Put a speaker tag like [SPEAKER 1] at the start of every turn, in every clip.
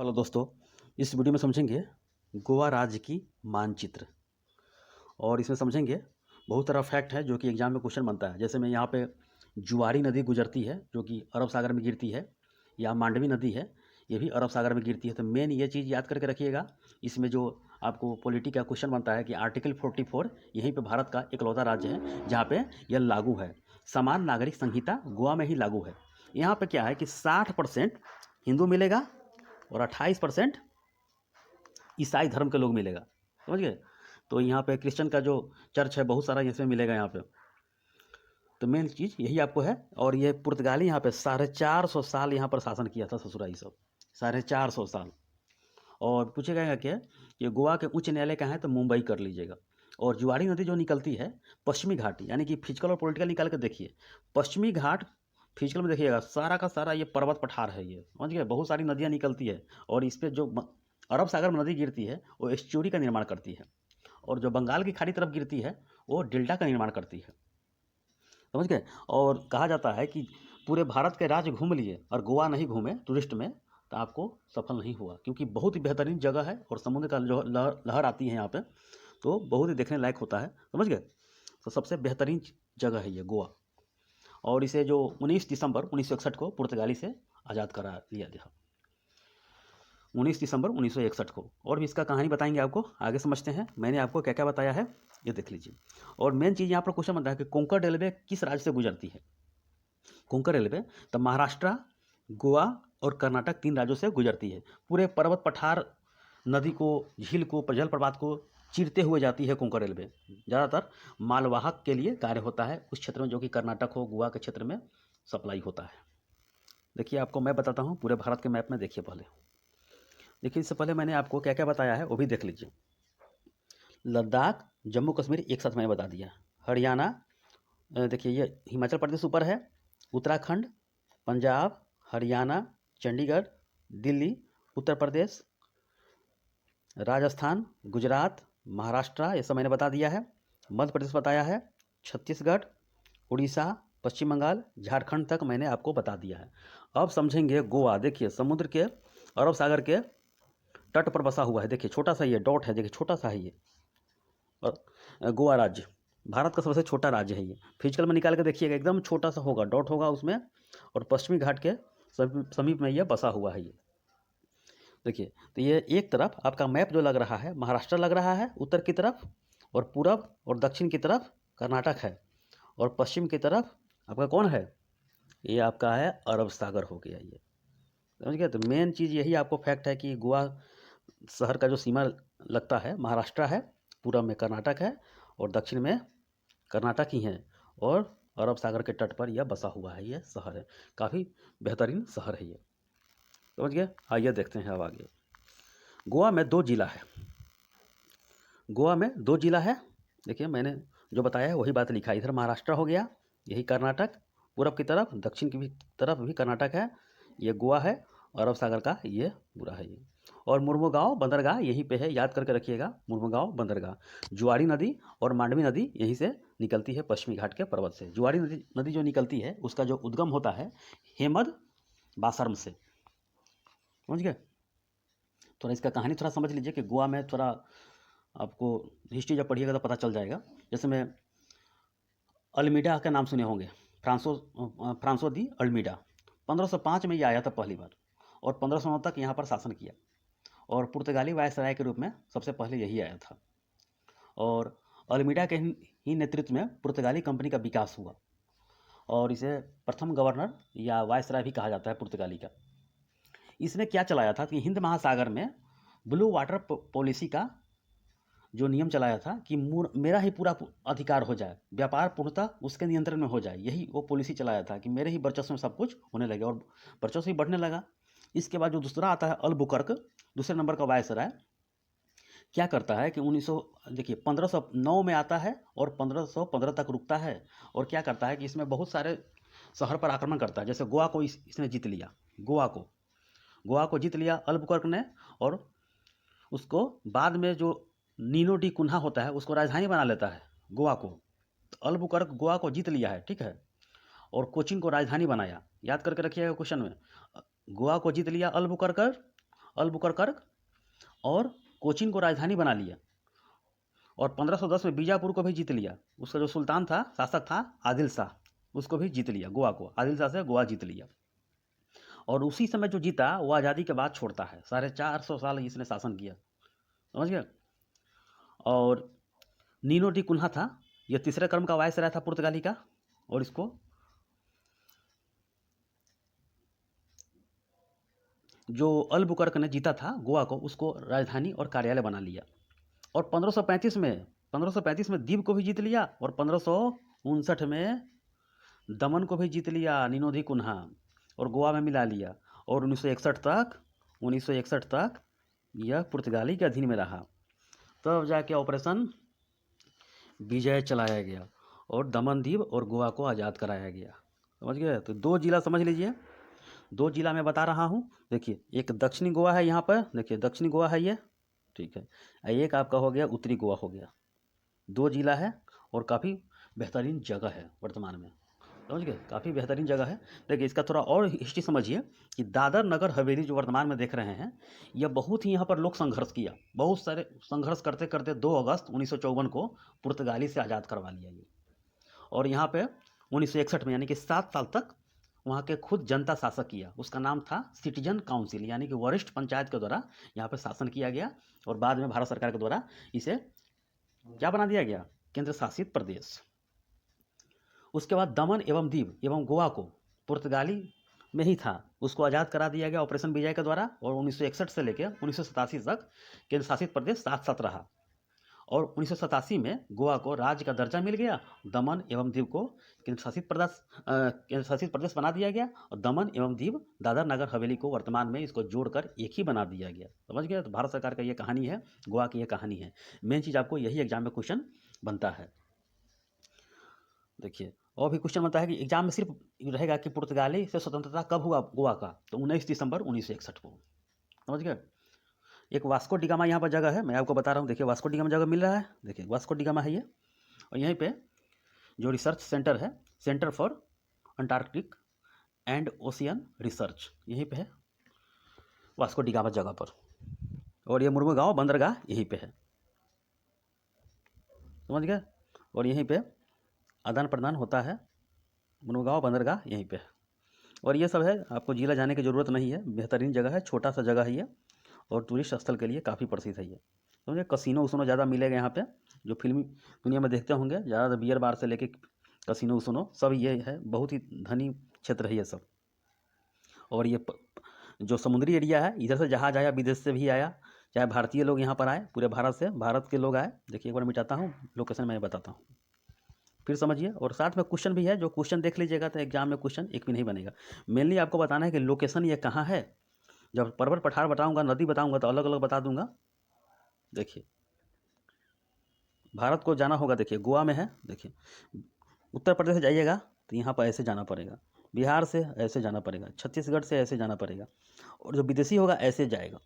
[SPEAKER 1] Hello दोस्तों, इस video में समझेंगे गोवा राज्य की मानचित्र। और इसमें समझेंगे बहुत सारा फैक्ट है जो कि एग्जाम में क्वेश्चन बनता है। जैसे में यहाँ पे जुआरी नदी गुजरती है जो कि अरब सागर में गिरती है, या मांडवी नदी है, ये भी अरब सागर में गिरती है। तो मेन ये चीज़ याद करके रखिएगा। इसमें जो आपको पॉलिटी का क्वेश्चन बनता है कि आर्टिकल 44 यहीं पे भारत का इकलौता राज्य है जहाँ पे यह लागू है। समान नागरिक संहिता गोवा में ही लागू है। यहाँ पे क्या है कि 60% हिंदू मिलेगा और 28% ईसाई धर्म के लोग मिलेगा। समझ गए? तो यहाँ पे क्रिश्चियन का जो चर्च है बहुत सारा इसमें मिलेगा यहाँ पे। तो मेन चीज़ यही आपको है। और ये पुर्तगाली यहाँ पे 450 साल यहाँ पर शासन किया था ससुराई सब, 450 साल। और पूछेगा क्या कि गोवा के उच्च न्यायालय कहाँ है, तो मुंबई कर लीजिएगा। और जुआरी नदी जो निकलती है पश्चिमी घाट, यानी कि फिजिकल और पॉलिटिकल निकाल के देखिए। पश्चिमी घाट फिजिकल में देखिएगा सारा का सारा ये पर्वत पठार है, ये समझ गए। बहुत सारी नदियाँ निकलती है और इस पर जो अरब सागर में नदी गिरती है वो एस्चुरी का निर्माण करती है, और जो बंगाल की खाड़ी तरफ गिरती है वो डेल्टा का निर्माण करती है। समझ गए? और कहा जाता है कि पूरे भारत के राज्य घूम लिए और गोवा नहीं घूमे टूरिस्ट में तो आपको सफल नहीं हुआ, क्योंकि बहुत ही बेहतरीन जगह है और समुद्र का जो लहर आती है यहाँ पे तो बहुत ही देखने लायक होता है। समझ गए? तो सबसे बेहतरीन जगह है ये गोवा। और इसे जो 19 दिसंबर 1961 को पुर्तगाली से आज़ाद करा लिया गया, 19 दिसंबर 1961 को। और भी इसका कहानी बताएंगे आपको, आगे समझते हैं मैंने आपको क्या क्या बताया है ये देख लीजिए। और मेन चीज़ यहाँ पर क्वेश्चन बनता है कि कोंकण रेलवे किस राज्य से गुजरती है। कोंकण रेलवे तो महाराष्ट्र, गोवा और कर्नाटक 3 राज्यों से गुजरती है। पूरे पर्वत पठार, नदी को, झील को, जल प्रपात को चीरते हुए जाती है कोंकण रेलवे। ज़्यादातर मालवाहक के लिए कार्य होता है उस क्षेत्र में जो कि कर्नाटक हो, गोवा के क्षेत्र में सप्लाई होता है। देखिए आपको मैं बताता हूँ पूरे भारत के मैप में। देखिए पहले देखिए, इससे पहले मैंने आपको क्या क्या बताया है वो भी देख लीजिए। लद्दाख, जम्मू कश्मीर एक साथ मैंने बता दिया। हरियाणा, देखिए ये हिमाचल प्रदेश ऊपर है, उत्तराखंड, पंजाब, हरियाणा, चंडीगढ़, दिल्ली, उत्तर प्रदेश, राजस्थान, गुजरात, महाराष्ट्र, ये सब मैंने बता दिया है। मध्य प्रदेश बताया है, छत्तीसगढ़, उड़ीसा, पश्चिम बंगाल, झारखंड तक मैंने आपको बता दिया है। अब समझेंगे गोवा। देखिए समुद्र के, अरब सागर के तट पर बसा हुआ है। देखिए छोटा सा ये डॉट है, देखिए छोटा सा है ये। और गोवा राज्य भारत का सबसे छोटा राज्य है ये। फिजिकल में निकाल के देखिएगा एकदम छोटा सा होगा, डॉट होगा उसमें, और पश्चिमी घाट के समीप में ये बसा हुआ है ये। देखिए तो ये एक तरफ आपका मैप जो लग रहा है महाराष्ट्र लग रहा है उत्तर की तरफ, और पूरब और दक्षिण की तरफ कर्नाटक है, और पश्चिम की तरफ आपका कौन है, ये आपका है अरब सागर हो गया ये। समझ गए? तो मेन चीज़ यही आपको फैक्ट है कि गोवा शहर का जो सीमा लगता है महाराष्ट्र है, पूरब में कर्नाटक है और दक्षिण में कर्नाटक ही है, और अरब सागर के तट पर यह बसा हुआ है, ये शहर है। काफ़ी बेहतरीन शहर है ये। समझ गए? आइए देखते हैं अब आगे। गोवा में 2 जिला है। गोवा में 2 जिला है। देखिए मैंने जो बताया है वही बात लिखा है। इधर महाराष्ट्र हो गया, यही कर्नाटक, पूरब की तरफ, दक्षिण की भी तरफ भी कर्नाटक है, ये गोवा है, और अरब सागर का ये पूरा है ये। और मुर्मुगांव बंदरगाह यहीं पे है, याद करके रखिएगा। मुर्मुगांव बंदरगाह, जुआरी नदी और मांडवी नदी यहीं से निकलती है पश्चिमी घाट के पर्वत से। जुआरी नदी जो निकलती है उसका जो उद्गम होता है हेमद बासर्म से। समझ गए? थोड़ा इसका कहानी थोड़ा समझ लीजिए कि गोवा में थोड़ा आपको हिस्ट्री जब पढ़िएगा तो पता चल जाएगा। जैसे मैं अल्मीडा का नाम सुने होंगे, फ्रांसो दी अल्मीडा। 1505 में ये आया था पहली बार, और 1509 तक यहाँ पर शासन किया, और पुर्तगाली वायसराय के रूप में सबसे पहले यही आया था। और अल्मीडा के ही नेतृत्व में पुर्तगाली कंपनी का विकास हुआ, और इसे प्रथम गवर्नर या वायसराय भी कहा जाता है पुर्तगाली का। इसने क्या चलाया था कि हिंद महासागर में ब्लू वाटर पॉलिसी का जो नियम चलाया था कि मेरा ही पूरा अधिकार हो जाए, व्यापार पूर्णतः उसके नियंत्रण में हो जाए, यही वो पॉलिसी चलाया था कि मेरे ही वर्चस्व में सब कुछ होने लगे, और वर्चस्व ही बढ़ने लगा। इसके बाद जो दूसरा आता है अल्बुकर्क, दूसरे नंबर का वायसराय, क्या करता है कि 1900 देखिए 1509 में आता है और 1515 तक रुकता है। और क्या करता है कि इसमें बहुत सारे शहर पर आक्रमण करता है। जैसे गोवा को इसने जीत लिया, गोवा को जीत लिया अल्बुकर्क ने, और उसको बाद में जो नीनो डी कुन्हा होता है उसको राजधानी बना लेता है गोवा को। तो अल्बुकर्क गोवा को जीत लिया है, ठीक है, और कोचिन को राजधानी बनाया। याद करके रखिएगा क्वेश्चन में, गोवा को जीत लिया अल्बुकर्क, अल्बुकरक और कोचीन को राजधानी बना लिया, और 1510 में बीजापुर को भी जीत लिया। उसका जो सुल्तान था, शासक था आदिल शाह, उसको भी जीत लिया, गोवा को आदिल शाह से गोवा जीत लिया। और उसी समय जो जीता वो आज़ादी के बाद छोड़ता है, 450 साल इसने शासन किया, समझ गए। और नीनो डी कुन्हा था, यह तीसरे क्रम का वायसराय था पुर्तगाली का, और इसको जो अल्बुकर्क ने जीता था गोवा को, उसको राजधानी और कार्यालय बना लिया। और 1535 में दीव को भी जीत लिया, और 1559 में दमन को भी जीत लिया निनोदी कुन्हा, और गोवा में मिला लिया। और 1961 तक यह पुर्तगाली के अधीन में रहा। तब जाके ऑपरेशन विजय चलाया गया और दमन दीव और गोवा को आज़ाद कराया गया, समझ गए। तो 2 जिला समझ लीजिए, 2 जिला मैं बता रहा हूँ। देखिए, एक दक्षिणी गोवा है यहाँ पर, देखिए दक्षिणी गोवा है ये, ठीक है। एक आपका हो गया उत्तरी गोवा हो गया। 2 जिला है और काफ़ी बेहतरीन जगह है वर्तमान में, समझ गए, काफ़ी बेहतरीन जगह है। देखिए, इसका थोड़ा और हिस्ट्री समझिए कि दादर नगर हवेली जो वर्तमान में देख रहे हैं, यह बहुत ही यहाँ पर लोग संघर्ष किया, बहुत सारे संघर्ष करते करते 2 अगस्त 1954 को पुर्तगाली से आज़ाद करवा लिया ये। और यहाँ पे 1961 में यानी कि 7 साल तक वहाँ के खुद जनता शासक किया, उसका नाम था सिटीजन काउंसिल, यानी कि वरिष्ठ पंचायत के द्वारा यहाँ पर शासन किया गया। और बाद में भारत सरकार के द्वारा इसे क्या बना दिया गया, केंद्र शासित प्रदेश। उसके बाद दमन एवं दीव एवं गोवा को पुर्तगाली में ही था, उसको आज़ाद करा दिया गया ऑपरेशन विजय के द्वारा। और 1961 से लेकर 1987 तक केंद्र शासित प्रदेश साथ साथ रहा। और 1987 में गोवा को राज्य का दर्जा मिल गया, दमन एवं दीव को केंद्र शासित प्रदेश बना दिया गया, और दमन एवं दीव दादर नगर हवेली को वर्तमान में इसको जोड़कर एक ही बना दिया गया, समझ गए। तो भारत सरकार का ये कहानी है, गोवा की ये कहानी है। मेन चीज़ आपको यही एग्जाम में क्वेश्चन बनता है। देखिए, और भी क्वेश्चन बनता है कि एग्जाम में सिर्फ रहेगा कि पुर्तगाली से स्वतंत्रता कब हुआ गोवा का, तो 19 दिसंबर 1961 को, समझ गए। एक वास्को डिगामा यहाँ पर जगह है, मैं आपको बता रहा हूँ। देखिए, वास्को डिगामा जगह मिल रहा है, देखिए वास्को डिगामा है ये। और यहीं पे जो रिसर्च सेंटर है, centre for Antarctic and ocean research, यहीं पे है वास्को डिगामा जगह पर। और ये मुर्मुगांव बंदरगाह यहीं पे है, समझ गए। और यहीं पे आदान प्रदान होता है, मुर्मुगांव बंदरगाह यहीं पे है। और ये सब है, आपको जिला जाने की ज़रूरत नहीं है, बेहतरीन जगह है, छोटा सा जगह है ये, और टूरिस्ट स्थल के लिए काफ़ी प्रसिद्ध है ये, समझे। कसिनो उसनो ज़्यादा मिलेगा यहाँ पे, जो फिल्मी दुनिया में देखते होंगे ज़्यादा, बियर बार से लेके कसिनो उसनो सब ये है, बहुत ही धनी क्षेत्र है ये सब। और ये जो समुद्री एरिया है, इधर से जहाज आया, विदेश से भी आया, चाहे भारतीय लोग यहाँ पर आए, पूरे भारत से, भारत के लोग आए। देखिए, एक बार मिटाता हूँ लोकेशन, मैं बताता हूँ, फिर समझिए। और साथ में क्वेश्चन भी है, जो क्वेश्चन देख लीजिएगा तो एग्जाम में क्वेश्चन एक भी नहीं बनेगा। मेनली आपको बताना है कि लोकेशन ये कहाँ है। जब पर्वत पठार बताऊंगा, नदी बताऊंगा, तो अलग अलग बता दूंगा। देखिए, भारत को जाना होगा, देखिए गोवा में है, देखिए उत्तर प्रदेश से जाइएगा तो यहाँ पर ऐसे जाना पड़ेगा, बिहार से ऐसे जाना पड़ेगा, छत्तीसगढ़ से ऐसे जाना पड़ेगा। और जो विदेशी होगा ऐसे जाएगा,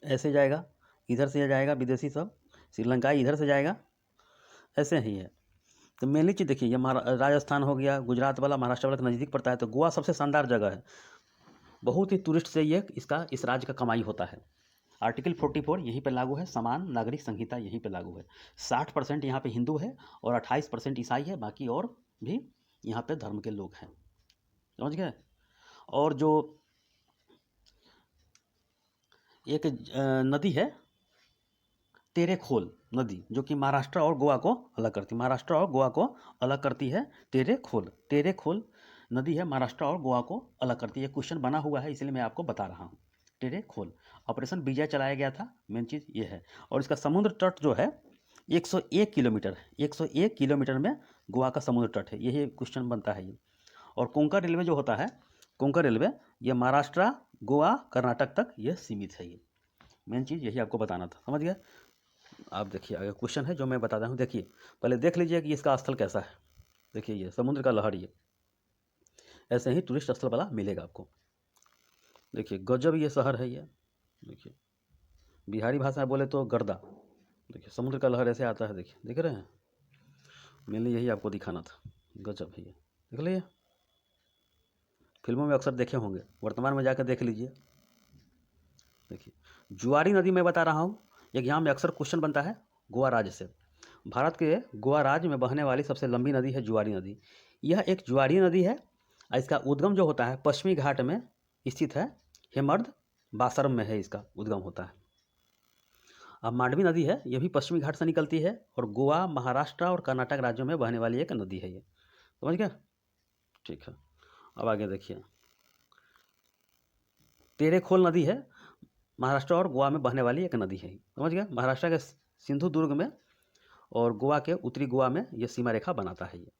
[SPEAKER 1] ऐसे जाएगा, इधर से जाएगा विदेशी सब, श्रीलंका इधर से जाएगा, ऐसे ही है। तो मेनली चीज़ देखिए, ये राजस्थान हो गया, गुजरात वाला, महाराष्ट्र वाला के नज़दीक पड़ता है। तो गोवा सबसे शानदार जगह है, बहुत ही टूरिस्ट से ये इस राज्य का कमाई होता है। आर्टिकल 44 यहीं पे लागू है, समान नागरिक संहिता यहीं पे लागू है। 60% यहाँ पे हिंदू है और 28% ईसाई है, बाकी और भी यहाँ पे धर्म के लोग हैं, समझ गए। और जो एक नदी है तेरेखोल नदी, जो कि महाराष्ट्र और गोवा को अलग करती है, महाराष्ट्र और गोवा को अलग करती है। तेरेखोल नदी है, महाराष्ट्र और गोवा को अलग करती है। क्वेश्चन बना हुआ है, इसलिए मैं आपको बता रहा हूँ। तेरेखोल ऑपरेशन विजय चलाया गया था, मेन चीज़ ये है। और इसका समुद्र तट जो है 101 किलोमीटर है, 101 किलोमीटर में गोवा का समुद्र तट है, यही क्वेश्चन बनता है ये। और कोंकण रेलवे जो होता है, कोंकण रेलवे, ये महाराष्ट्र, गोवा, कर्नाटक तक ये सीमित है। ये मेन चीज़ यही आपको बताना था, समझ गए। आप देखिए, आगे क्वेश्चन है जो मैं बताता हूँ। देखिए, पहले देख लीजिए कि इसका स्थल कैसा है। देखिए, ये समुद्र का लहर, ये ऐसे ही टूरिस्ट स्थल वाला मिलेगा आपको। देखिए, गजब ये शहर है ये। देखिए, बिहारी भाषा में बोले तो गर्दा। देखिए, समुद्र का लहर ऐसे आता है, देखिए, देख रहे हैं। मेनली यही आपको दिखाना था, गजब है ये, देख लीजिए। फिल्मों में अक्सर देखे होंगे, वर्तमान में जाकर देख लीजिए, देखिए, जुआरी नदी मैं बता रहा हूँ, एग्जाम में अक्सर क्वेश्चन बनता है गोवा राज्य से। भारत के गोवा राज्य में बहने वाली सबसे लंबी नदी है जुआरी नदी। यह एक जुआरी नदी है और इसका उद्गम जो होता है पश्चिमी घाट में स्थित है, हेमर्द बासरम में है इसका उद्गम होता है। अब मांडवी नदी है, यह भी पश्चिमी घाट से निकलती है और गोवा, महाराष्ट्र और कर्नाटक राज्यों में बहने वाली एक नदी है ये। समझ गए? ठीक है, अब आगे देखिए, तेरेखोल नदी है, महाराष्ट्र और गोवा में बहने वाली एक नदी है। समझ गए? महाराष्ट्र के सिंधु दुर्ग में और गोवा के उत्तरी गोवा में ये सीमा रेखा बनाता है ये।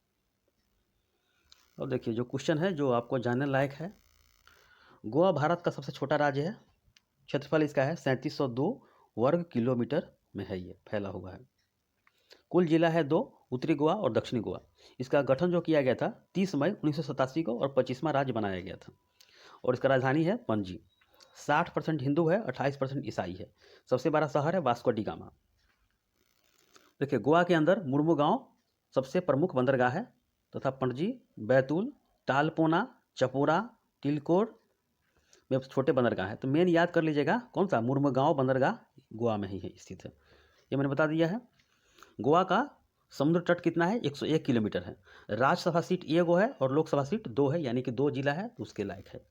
[SPEAKER 1] अब देखिए जो क्वेश्चन है जो आपको जानने लायक है, गोवा भारत का सबसे छोटा राज्य है, क्षेत्रफल इसका है 3702 वर्ग किलोमीटर में है, ये फैला हुआ है। कुल जिला है 2, उत्तरी गोवा और दक्षिणी गोवा। इसका गठन जो किया गया था 30 मई 1987 को और 25वां राज्य बनाया गया था और इसका राजधानी है पणजी। 60% हिंदू है, 28% ईसाई है। सबसे बड़ा शहर है वास्को डी गामा। देखिए गोवा के अंदर मुर्मुगांव सबसे प्रमुख बंदरगाह है तथा पणजी, बैतूल, टालपोना, चपोरा, तिलकोर में छोटे बंदरगाह है। तो मेन याद कर लीजिएगा कौन सा, मुर्मुगांव बंदरगाह गोवा में ही है स्थित है, ये मैंने बता दिया है। गोवा का समुद्र तट कितना है, 101 किलोमीटर है। राज्यसभा सीट एगो है और लोकसभा सीट 2 है, यानी कि 2 जिला है तो उसके लायक है।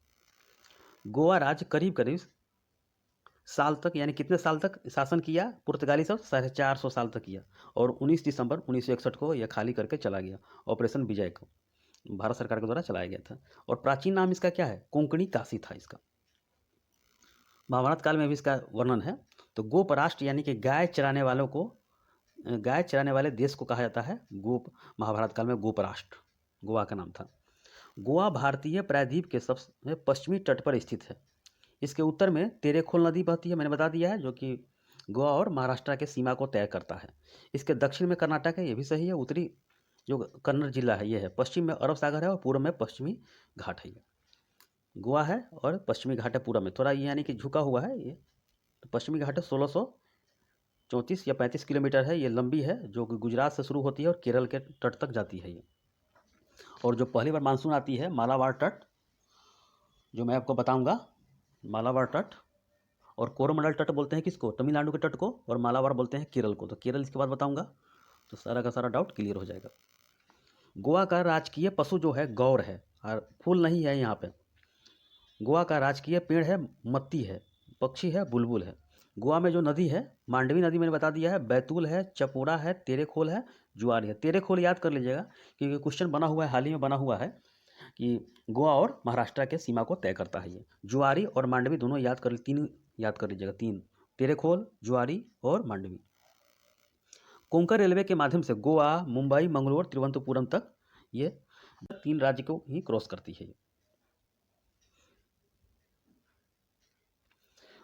[SPEAKER 1] गोवा राज्य करीब करीब साल तक, यानी कितने साल तक शासन किया पुर्तगाली सब, 450 साल तक किया और 19 दिसंबर 1961 को यह खाली करके चला गया। ऑपरेशन विजय को भारत सरकार के द्वारा चलाया गया था और प्राचीन नाम इसका क्या है, कोंकणी काशी था इसका। महाभारत काल में भी इसका वर्णन है। तो गोप राष्ट्र यानी कि गाय चराने वालों को, गाय चराने वाले देश को कहा जाता है गोप। महाभारत काल में गोप राष्ट्र गोवा का नाम था। गोवा भारतीय प्रायद्वीप के सबसे पश्चिमी तट पर स्थित है। इसके उत्तर में तेरेखोल नदी बहती है, मैंने बता दिया है, जो कि गोवा और महाराष्ट्र के सीमा को तय करता है। इसके दक्षिण में कर्नाटक है, ये भी सही है। उत्तरी जो कन्नड़ जिला है ये है। पश्चिम में अरब सागर है और पूर्व में पश्चिमी घाट है। ये गोवा है और पश्चिमी घाट है पूर्व में, थोड़ा ये यानी कि झुका हुआ है ये। तो पश्चिमी घाट है 1634 या 35 किलोमीटर है, ये लंबी है, जो कि गुजरात से शुरू होती है और केरल के तट तक जाती है ये। और जो पहली बार मानसून आती है मालाबार तट, जो मैं आपको बताऊंगा, मालाबार तट और कोरोमंडल तट बोलते हैं किसको, तमिलनाडु के तट को, और मालाबार बोलते हैं केरल को। तो केरल इसके बाद बताऊंगा, तो सारा का सारा डाउट क्लियर हो जाएगा। गोवा का राजकीय पशु जो है गौर है, और फूल नहीं है यहाँ पे। गोवा का राजकीय पेड़ है मत्ती है, पक्षी है बुलबुल है। गोवा में जो नदी है मांडवी नदी मैंने बता दिया है, बैतूल है, चपोरा है, तेरेखोल है, जुआरी है। तेरेखोल याद कर लीजिएगा क्योंकि क्वेश्चन बना हुआ है, हाल ही में बना हुआ है कि गोवा और महाराष्ट्र के सीमा को तय करता है ये। जुआरी और मांडवी दोनों याद कर, 3 याद कर लीजिएगा, 3, तेरेखोल, जुआरी और मांडवी। कोंकण रेलवे के माध्यम से गोवा, मुंबई, मंगलोर, तिरुवनंतपुरम तक ये 3 राज्य को ही क्रॉस करती है।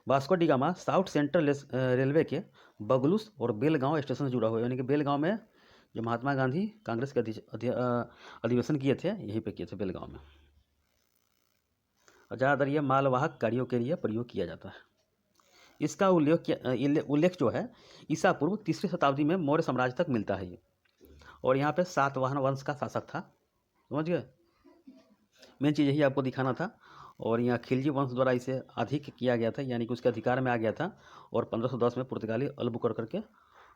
[SPEAKER 1] Vasco D gamma south central railway के बगलुस और बेलगांव स्टेशन से जुड़ा हुआ है, यानी कि बेलगांव में जो महात्मा गांधी कांग्रेस के अधिवेशन किए थे यहीं पे किए थे बेलगांव में। और ज़्यादातर ये मालवाहक गाड़ियों के लिए प्रयोग किया जाता है। इसका उल्लेख जो है ईसा पूर्व 3री शताब्दी में मौर्य साम्राज्य तक मिलता है ये। और यहाँ पे सातवाहन वंश का शासक था, समझ गए। मेन चीज़ यही आपको दिखाना था। और यहाँ खिलजी वंश द्वारा इसे अधिक किया गया था, यानी कि उसके अधिकार में आ गया था। और 1510 में पुर्तगाली अल्बुकर्क के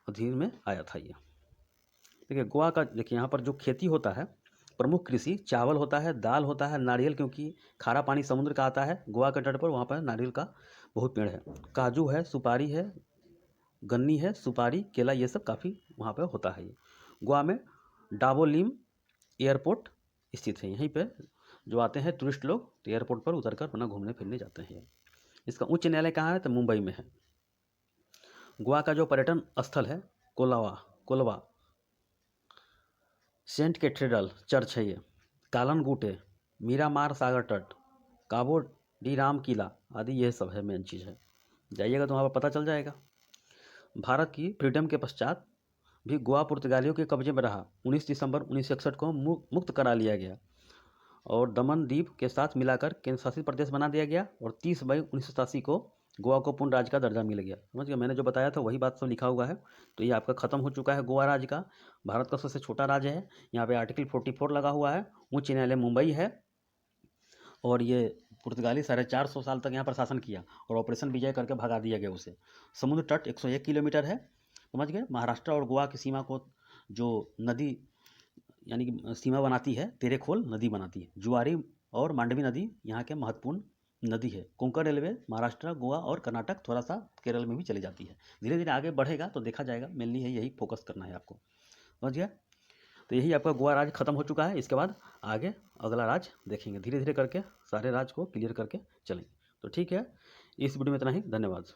[SPEAKER 1] अधीन में आया था ये। देखिए गोवा का, देखिए यहाँ पर जो खेती होता है, प्रमुख कृषि चावल होता है, दाल होता है, नारियल, क्योंकि खारा पानी समुद्र का आता है गोवा के तट पर, वहाँ पर नारियल का बहुत पेड़ है। काजू है, सुपारी है, गन्नी है, सुपारी, केला, ये सब काफ़ी वहाँ पर होता है ये। गोवा में डाबोलिम एयरपोर्ट स्थित है। यहीं पे जो आते हैं टूरिस्ट लोग तो एयरपोर्ट पर उतर कर अपना घूमने फिरने जाते हैं। इसका उच्च न्यायालय कहाँ है, तो मुंबई में है। गोवा का जो पर्यटन स्थल है कोलवा, सेंट कैथेड्रल चर्च है ये, कालनगुटे, मीरामार सागर तट, काबो डी राम किला आदि, ये सब है, मेन चीज़ है। जाइएगा तो वहाँ पर पता चल जाएगा। भारत की फ्रीडम के पश्चात भी गोवा पुर्तगालियों के कब्जे में रहा। 19 दिसंबर 1961 को मुक्त करा लिया गया और दमन द्वीप के साथ मिलाकर केंद्र शासित प्रदेश बना दिया गया। और 30 मई 1987 को गोवा को पूर्ण राज्य का दर्जा मिल गया। समझ गया, मैंने जो बताया था वही बात सब लिखा हुआ है। तो ये आपका खत्म हो चुका है गोवा राज्य का। भारत का सबसे छोटा राज्य है। यहाँ पे आर्टिकल 44 लगा हुआ है। उच्च न्यायालय मुंबई है और ये पुर्तगाली 450 साल तक यहाँ पर शासन किया और ऑपरेशन विजय करके भगा दिया गया उसे। समुद्र तट 101 किलोमीटर है, समझ गए। महाराष्ट्र और गोवा की सीमा को जो नदी यानी कि सीमा बनाती है, तेरेखोल नदी बनाती है। जुआरी और मांडवी नदी यहाँ के महत्वपूर्ण नदी है। कोंकण रेलवे महाराष्ट्र, गोवा और कर्नाटक, थोड़ा सा केरल में भी चली जाती है। धीरे धीरे आगे बढ़ेगा तो देखा जाएगा, मेनली है यही फोकस करना है आपको, समझ गया। तो यही आपका गोवा राज्य खत्म हो चुका है। इसके बाद आगे अगला राज्य देखेंगे, धीरे धीरे करके सारे राज्य को क्लियर करके चलेंगे। तो ठीक है, इस वीडियो में इतना ही, धन्यवाद।